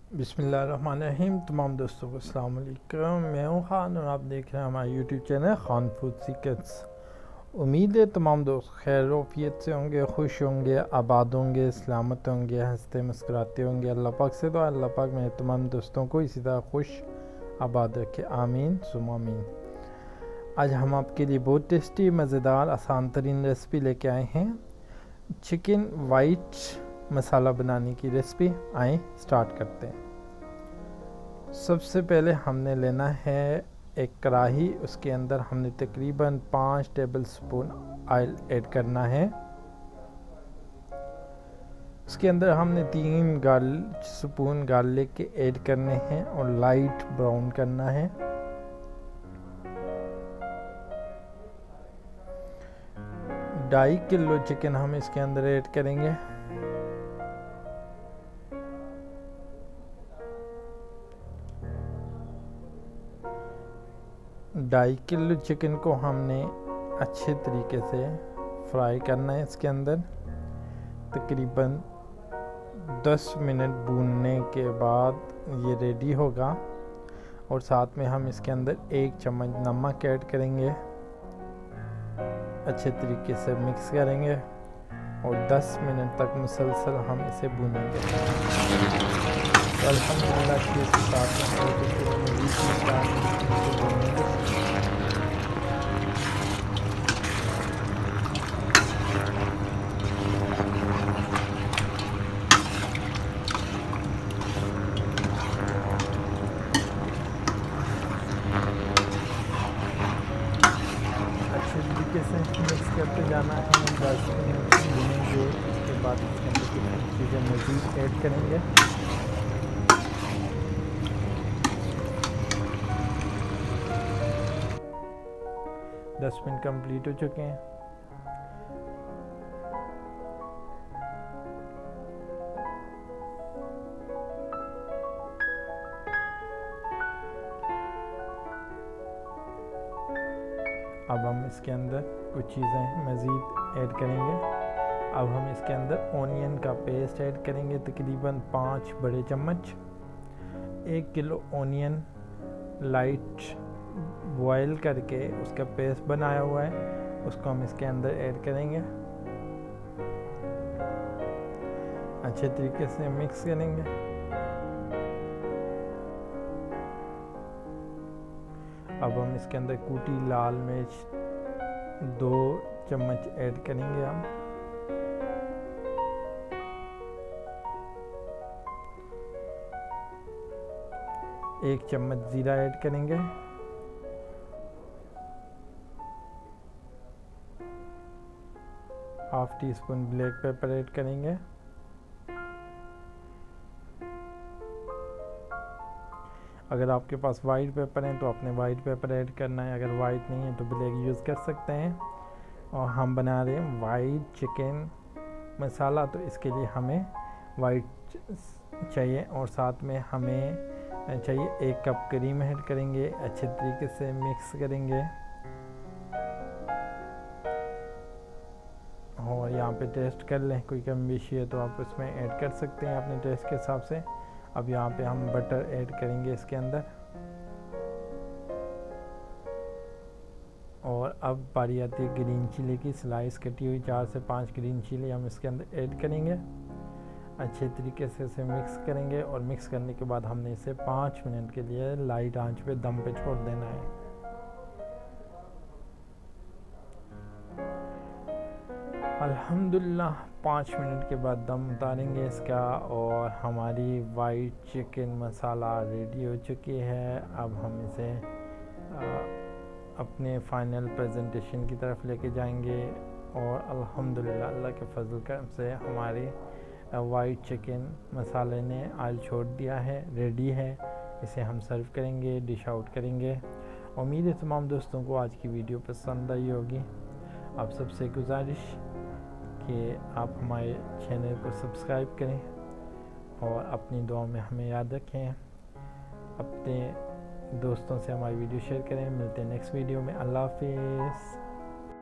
बिस्मिल्लाहिर्रहमानिर्रहीम। तमाम दोस्तों को अस्सलाम वालेकुम। मैं हूँ खान और आप देख रहे हैं हमारा YouTube channel Khan food secrets. उम्मीद है तमाम दोस्त खैर वफियत से होंगे, खुश होंगे, आबाद होंगे, सलामत होंगे, हंसते मुस्कुराते होंगे। अल्लाह पाक से तो अल्लाह पाक मेरे तमाम दोस्तों को इसी तरह खुश आबाद रखे, आमीन सुम आमीन। आज हम आपके लिए बहुत टेस्टी, मज़ेदार, आसान तरीन रेसिपी लेके आए हैं, चिकन वाइट मसाला बनाने की रेसिपी। आए स्टार्ट करते हैं। सबसे पहले हमने लेना है एक कढ़ाई, उसके अंदर हमने तकरीबन 5 टेबल स्पून ऑयल ऐड करना है। उसके अंदर हमने 3 स्पून गार्लिक के ऐड करने हैं और लाइट ब्राउन करना है। ढाई किलो चिकन हम इसके अंदर ऐड करेंगे। ढाई किलो चिकन को हमने अच्छे तरीके से फ्राई करना है। इसके अंदर तकरीबन 10 मिनट भूनने के बाद ये रेडी होगा और साथ में हम इसके अंदर 1 चम्मच नमक ऐड करेंगे, अच्छे तरीके से मिक्स करेंगे और 10 मिनट तक मुसलसल हम इसे भूनेंगे। अल्हम्दुलिल्लाह के साथ अच्छे तरीके से मिक्स करते जाना है। 10 मिनट भूनेंगे, उसके बाद इसके अंदर कुछ चीज़ें मज़ीद ऐड करेंगे। दस मिनट कंप्लीट हो चुके हैं। अब हम इसके अंदर कुछ चीज़ें मज़ीद ऐड करेंगे। अब हम इसके अंदर ओनियन का पेस्ट ऐड करेंगे, तकरीबन 5 बड़े चम्मच। 1 किलो ओनियन लाइट बॉयल करके उसका पेस्ट बनाया हुआ है, उसको हम इसके अंदर ऐड करेंगे। अच्छे तरीके से मिक्स करेंगे। अब हम इसके अंदर कूटी लाल मिर्च 2 चम्मच ऐड करेंगे। हम एक चम्मच ज़ीरा ऐड करेंगे। Half tea spoon black pepper add करेंगे। अगर आपके पास वाइट पेपर है तो आपने वाइट पेपर ऐड करना है, अगर वाइट नहीं है तो ब्लैक यूज़ कर सकते हैं। और हम बना रहे हैं वाइट चिकन मसाला, तो इसके लिए हमें वाइट चाहिए और साथ में हमें चाहिए 1 कप क्रीम ऐड करेंगे। अच्छे तरीके से मिक्स करेंगे और यहाँ पे टेस्ट कर लें, कोई कमी बेशी है तो आप उसमें ऐड कर सकते हैं अपने टेस्ट के हिसाब से। अब यहाँ पे हम बटर ऐड करेंगे इसके अंदर और अब बारी आती है ग्रीन चिली की, स्लाइस कटी हुई 4 से 5 ग्रीन चिली हम इसके अंदर ऐड करेंगे। अच्छे तरीके से इसे मिक्स करेंगे और मिक्स करने के बाद हमने इसे 5 मिनट के लिए लाइट आंच पे दम पे छोड़ देना है। अल्हम्दुलिल्लाह 5 मिनट के बाद दम उतारेंगे इसका और हमारी वाइट चिकन मसाला रेडी हो चुकी है। अब हम इसे अपने फाइनल प्रेजेंटेशन की तरफ लेके जाएंगे और अल्हम्दुलिल्लाह अल्लाह के फजल करम से हमारी वाइट चिकन मसाले ने ऑयल छोड़ दिया है, रेडी है। इसे हम सर्व करेंगे, डिश आउट करेंगे। उम्मीद है तमाम दोस्तों को आज की वीडियो पसंद आई होगी। आप सबसे गुजारिश कि आप हमारे चैनल को सब्सक्राइब करें और अपनी दुआ में हमें याद रखें। अपने दोस्तों से हमारी वीडियो शेयर करें। मिलते हैं नेक्स्ट वीडियो में। अल्लाह हाफिज़।